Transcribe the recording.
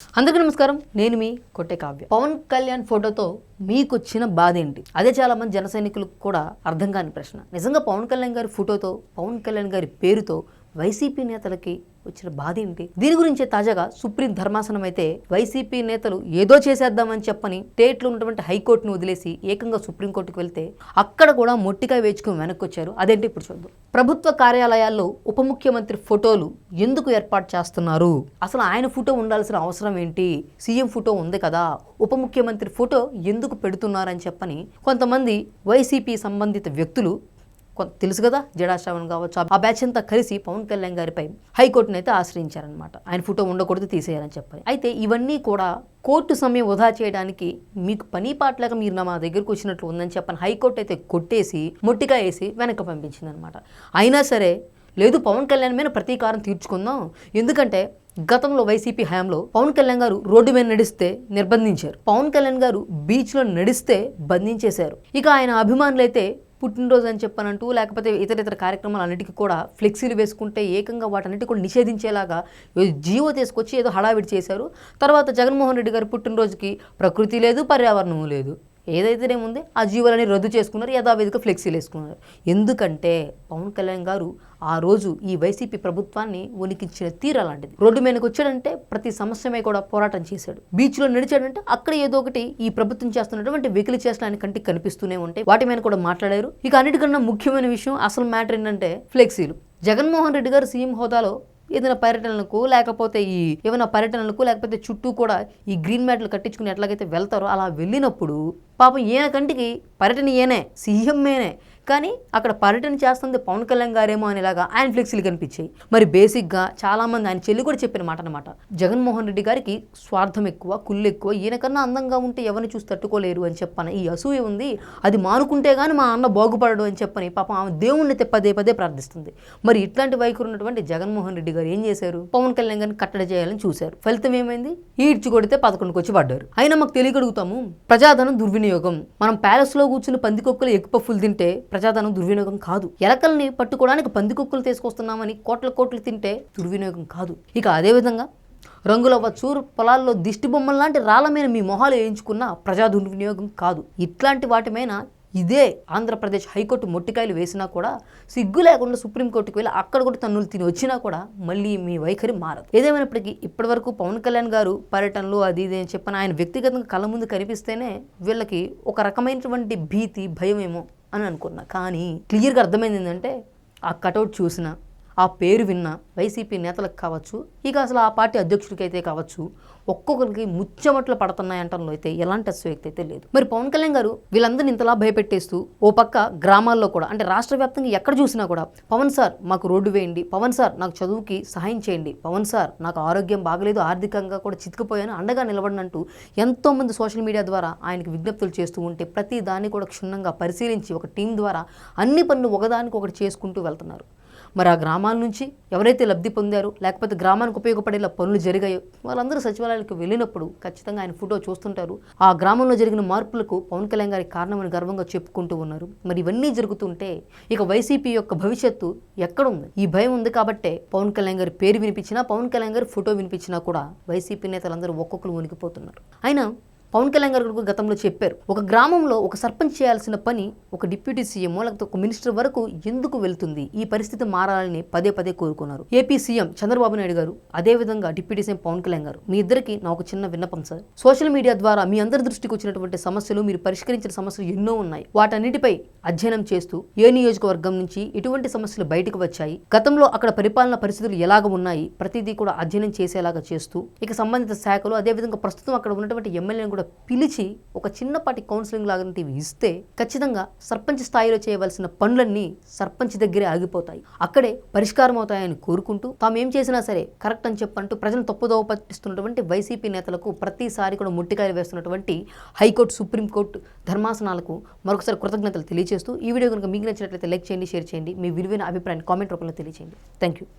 అందరికీ నమస్కారం. నేను మీ కొట్టే కావ్య. పవన్ కళ్యాణ్ ఫోటోతో మీకు వచ్చిన బాధ ఏంటి? అదే చాలా మంది జన సైనికులకు కూడా అర్థం కాని ప్రశ్న. నిజంగా పవన్ కళ్యాణ్ గారి ఫోటోతో, పవన్ కళ్యాణ్ గారి పేరుతో వైసీపీ నేతలకి వచ్చిన బాధ ఏంటి? దీని గురించే తాజాగా సుప్రీం ధర్మాసనం అయితే వైసీపీ నేతలు ఏదో చేసేద్దామని చెప్పని స్టేట్లో ఉన్నటువంటి హైకోర్టును వదిలేసి ఏకంగా సుప్రీంకోర్టుకు వెళ్తే అక్కడ కూడా మొట్టికాయ వేచుకుని వెనక్కి వచ్చారు. అదేంటి ఇప్పుడు చూద్దాం. ప్రభుత్వ కార్యాలయాల్లో ఉప ముఖ్యమంత్రి ఫోటోలు ఎందుకు ఏర్పాటు చేస్తున్నారు? అసలు ఆయన ఫోటో ఉండాల్సిన అవసరం ఏంటి? సీఎం ఫోటో ఉంది కదా, ఉప ముఖ్యమంత్రి ఫోటో ఎందుకు పెడుతున్నారని చెప్పని కొంతమంది వైసీపీ సంబంధిత వ్యక్తులు, తెలుసు కదా, జడా శ్రావణ్ కావచ్చు, ఆ బ్యాచ్ అంతా కలిసి పవన్ కళ్యాణ్ గారిపై హైకోర్టును అయితే ఆశ్రయించారనమాట. ఆయన ఫోటో ఉండకూడదు, తీసేయాలని చెప్పాలి. అయితే ఇవన్నీ కూడా కోర్టు సమయం వృధా చేయడానికి మీకు పని పాటలాగా మీరు మా దగ్గరకు వచ్చినట్లు ఉందని చెప్పని హైకోర్టు అయితే కొట్టేసి మొట్టిగా వేసి వెనక్కి పంపించింది అనమాట. అయినా సరే లేదు, పవన్ కళ్యాణ్ మీద ప్రతీకారం తీర్చుకుందాం. ఎందుకంటే గతంలో వైసీపీ హయాంలో పవన్ కళ్యాణ్ గారు రోడ్డు మీద నడిస్తే నిర్బంధించారు, పవన్ కళ్యాణ్ గారు బీచ్లో నడిస్తే బంధించేశారు. ఇక ఆయన అభిమానులు అయితే పుట్టినరోజు అని చెప్పనంటూ లేకపోతే ఇతర కార్యక్రమాలు అన్నిటికీ కూడా ఫ్లెక్సీలు వేసుకుంటే ఏకంగా వాటన్నిటి కూడా నిషేధించేలాగా జీవో తీసుకొచ్చి ఏదో హడావిడి చేశారు. తర్వాత జగన్మోహన్ రెడ్డి గారి పుట్టినరోజుకి ప్రకృతి లేదు, పర్యావరణం లేదు, ఏదైతేనేముంది ఆ జీవోలని రద్దు చేసుకున్నారు, యథావిధిగా ఫ్లెక్సీలు వేసుకున్నారు. ఎందుకంటే పవన్ కళ్యాణ్ గారు ఆ రోజు ఈ వైసీపీ ప్రభుత్వాన్ని ఉనికించిన తీరు అలాంటిది. రోడ్డు మీదకి వచ్చాడంటే ప్రతి సమస్యమే కూడా పోరాటం చేశాడు. బీచ్లో నడిచాడంటే అక్కడ ఏదో ఒకటి ఈ ప్రభుత్వం చేస్తున్నటువంటి వెకిలి చేష్టలు ఆయన కంటికి కనిపిస్తూనే ఉంటాయి, వాటి మీద కూడా మాట్లాడారు. ఇక అన్నిటికన్నా ముఖ్యమైన విషయం, అసలు మ్యాటర్ ఏంటంటే ఫ్లెక్సీలు. జగన్మోహన్ రెడ్డి గారు సీఎం హోదాలో ఏదైనా పర్యటనలకు లేకపోతే ఏమైనా పర్యటనలకు లేకపోతే చుట్టూ కూడా ఈ గ్రీన్ మ్యాట్లు కట్టించుకుని ఎట్లాగైతే వెళ్తారో అలా వెళ్ళినప్పుడు పాపం ఈయన కంటికి పర్యటన ఈయనే, సీఎంఏనే, కానీ అక్కడ పర్యటన చేస్తుంది పవన్ కళ్యాణ్ గారేమో అనేలాగా ఆయన ఫ్లెక్సీలు కనిపించాయి. మరి బేసిక్గా చాలామంది, ఆయన చెల్లి కూడా చెప్పిన మాట అనమాట, జగన్మోహన్ రెడ్డి గారికి స్వార్థం ఎక్కువ, కుళ్ళు ఎక్కువ, ఈయనకన్నా అందంగా ఉంటే ఎవరిని చూసి తట్టుకోలేరు అని చెప్పని ఈ అసూయ ఉంది, అది మానుకుంటే కానీ మా అన్న బాగుపడడు అని చెప్పని పాపం ఆమె దేవుణ్ణి పదే పదే ప్రార్థిస్తుంది. మరి ఇట్లాంటి వైఖరి ఉన్నటువంటి జగన్మోహన్ రెడ్డి గారు ఏం చేశారు? పవన్ కళ్యాణ్ గారిని కట్టడి చేయాలని చూశారు. ఫలితం ఏమైంది? ఈడ్చి కొడితే 11కి వచ్చి పడ్డారు. అయినా మాకు తెలియగలుగుతాము, ప్రజాధనం దుర్వినియోగం. మనం ప్యాలెస్లో కూర్చుని పందికొక్కులు ఎగ్పఫ్ఫులు తింటే ప్రజాధనం దుర్వినియోగం కాదు. ఎలకల్ని పట్టుకోవడానికి పందికొక్కులు తీసుకొస్తున్నామని కోట్లు తింటే దుర్వినియోగం కాదు. ఇక అదేవిధంగా రంగులవ్వచ్చు, పొలాల్లో దిష్టి బొమ్మల లాంటి రాళ్ల మీద మీ మొహాలు వేయించుకున్న ప్రజా దుర్వినియోగం కాదు. ఇట్లాంటి వాటి మీద ఇదే ఆంధ్రప్రదేశ్ హైకోర్టు మొట్టికాయలు వేసినా కూడా సిగ్గు లేకుండా సుప్రీంకోర్టుకు వెళ్ళి అక్కడ కూడా తన్నులు తిని వచ్చినా కూడా మళ్ళీ మీ వైఖరి మారదు. ఏదేమైనప్పటికీ ఇప్పటి వరకు పవన్ కళ్యాణ్ గారు పర్యటనలు అది ఇది అని చెప్పని ఆయన వ్యక్తిగతంగా కళ్ళ ముందు కనిపిస్తేనే వీళ్ళకి ఒక రకమైనటువంటి భీతి, భయం ఏమో అని అనుకున్నా. కానీ క్లియర్గా అర్థమైంది ఏంటంటే ఆ కటౌట్ చూసిన, ఆ పేరు విన్న వైసీపీ నేతలకు కావచ్చు, ఇక అసలు ఆ పార్టీ అధ్యక్షుడికి అయితే కావచ్చు, ఒక్కొక్కరికి ముచ్చమట్లు పడుతున్నాయంటంలో అయితే ఎలాంటి అస్వక్తి అయితే లేదు. మరి పవన్ కళ్యాణ్ గారు వీళ్ళందరినీ ఇంతలా భయపెట్టేస్తూ ఓ పక్క గ్రామాల్లో కూడా, అంటే రాష్ట్ర వ్యాప్తంగా ఎక్కడ చూసినా కూడా పవన్ సార్ మాకు రోడ్డు వేయండి, పవన్ సార్ నాకు చదువుకి సహాయం చేయండి, పవన్ సార్ నాకు ఆరోగ్యం బాగలేదు, ఆర్థికంగా కూడా చితికిపోయాను, అండగా నిలబడినట్టు ఎంతోమంది సోషల్ మీడియా ద్వారా ఆయనకి విజ్ఞప్తులు చేస్తూ ఉంటే ప్రతి దాన్ని కూడా క్షుణ్ణంగా పరిశీలించి ఒక టీం ద్వారా అన్ని పనులు ఒకదానికి ఒకటి చేసుకుంటూ వెళ్తున్నారు. మరి ఆ గ్రామాల నుంచి ఎవరైతే లబ్ధి పొందారో లేకపోతే గ్రామానికి ఉపయోగపడేలా పనులు జరిగాయో వాళ్ళందరూ సచివాలయాలకు వెళ్ళినప్పుడు ఖచ్చితంగా ఆయన ఫోటో చూస్తుంటారు. ఆ గ్రామంలో జరిగిన మార్పులకు పవన్ కళ్యాణ్ గారి కారణమని గర్వంగా చెప్పుకుంటూ ఉన్నారు. మరి ఇవన్నీ జరుగుతుంటే ఇక వైసీపీ యొక్క భవిష్యత్తు ఎక్కడుంది? ఈ భయం ఉంది కాబట్టే పవన్ కళ్యాణ్ గారి పేరు వినిపించినా, పవన్ కళ్యాణ్ గారి ఫోటో వినిపించినా కూడా వైసీపీ నేతలందరూ ఒక్కొక్కరు వణికిపోతున్నారు. అయినా పవన్ కళ్యాణ్ గారు గతంలో చెప్పారు, ఒక గ్రామంలో ఒక సర్పంచ్ చేయాల్సిన పని ఒక డిప్యూటీ సీఎంఓ లేకపోతే ఒక మినిస్టర్ వరకు ఎందుకు వెళ్తుంది? ఈ పరిస్థితి మారాలని పదే పదే కోరుకున్నారు. ఏపీ సీఎం చంద్రబాబు నాయుడు గారు, అదేవిధంగా డిప్యూటీ సీఎం పవన్ కళ్యాణ్ గారు, మీ ఇద్దరికి నా ఒక చిన్న విన్నపం సార్. సోషల్ మీడియా ద్వారా మీ అందరి దృష్టికి వచ్చినటువంటి సమస్యలు, మీరు పరిష్కరించిన సమస్యలు ఎన్నో ఉన్నాయి. వాటన్నిటిపై అధ్యయనం చేస్తూ ఏ నియోజకవర్గం నుంచి ఎటువంటి సమస్యలు బయటకు వచ్చాయి, గతంలో అక్కడ పరిపాలన పరిస్థితులు ఎలాగ ఉన్నాయి, ప్రతిదీ కూడా అధ్యయనం చేసేలాగా చేస్తూ ఇక సంబంధిత శాఖలు, అదేవిధంగా ప్రస్తుతం అక్కడ ఉన్నటువంటి ఎమ్మెల్యేలను పిలిచి ఒక చిన్నపాటి కౌన్సిలింగ్ లాంటివి ఇస్తే ఖచ్చితంగా సర్పంచ్ స్థాయిలో చేయవలసిన పనులన్నీ సర్పంచ్ దగ్గరే ఆగిపోతాయి, అక్కడే పరిష్కారం అవుతాయని కోరుకుంటూ తాము ఏం చేసినా సరే కరెక్ట్ అని చెప్పంటూ ప్రజలను తప్పుదోవ పట్టిస్తున్నటువంటి వైసీపీ నేతలకు ప్రతిసారి కూడా ముట్టికాయలు వేస్తున్నటువంటి హైకోర్టు, సుప్రీంకోర్టు ధర్మాసనాలకు మరొకసారి కృతజ్ఞతలు తెలియజేస్తూ ఈ వీడియో కనుక మీకు నచ్చినట్లయితే లైక్ చేయండి, షేర్ చేయండి, మీ విలువైన అభిప్రాయాన్ని కామెంట్ రూపంలో తెలియజేయండి. Thank you.